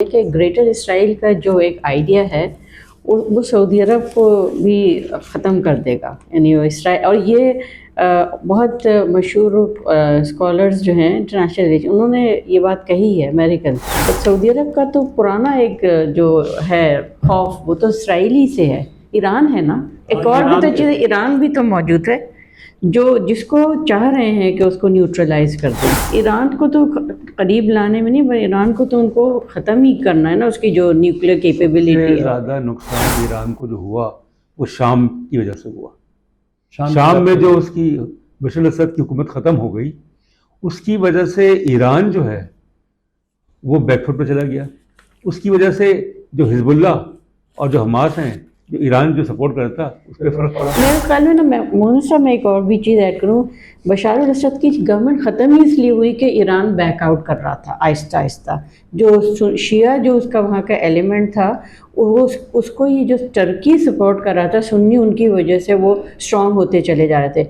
کہ گریٹر اسرائیل کا جو ایک آئیڈیا ہے وہ سعودی عرب کو بھی ختم کر دے گا، یعنی وہ اسرائیل اور یہ بہت مشہور اسکالرز جو ہیں انٹرنیشنل ریلیشن انہوں نے یہ بات کہی ہے امریکن. سعودی عرب کا تو پرانا ایک جو ہے خوف وہ تو اسرائیلی سے ہے، ایران ہے نا، ایک اور بھی تو چیز ایران بھی تو موجود ہے جو جس کو چاہ رہے ہیں کہ اس کو نیوٹرلائز کر دیں. ایران کو تو قریب لانے میں نہیں، ایران کو تو ان کو ختم ہی کرنا ہے نا، اس کی جو نیوکلیئر کیپیبلٹی ہے. زیادہ نقصان ایران کو جو ہوا وہ شام کی وجہ سے ہوا. شام میں جو اس کی بشار الاسد کی حکومت ختم ہو گئی، اس کی وجہ سے ایران جو ہے وہ بیک فٹ پہ چلا گیا. اس کی وجہ سے جو حزب اللہ اور جو حماس ہیں جو ایران جو سپورٹ کرتا اس پہ فرق پڑا. میرے خیال میں نا مونس صاحب میں ایک اور بھی چیز ایڈ کروں، بشار الاسد کی گورنمنٹ ختم ہی اس لیے ہوئی کہ ایران بیک آؤٹ کر رہا تھا آہستہ آہستہ. جو شیعہ جو اس کا وہاں کا ایلیمنٹ تھا وہ اس کو یہ جو ٹرکی سپورٹ کر رہا تھا، سنی ان کی وجہ سے وہ اسٹرانگ ہوتے چلے جا رہے تھے.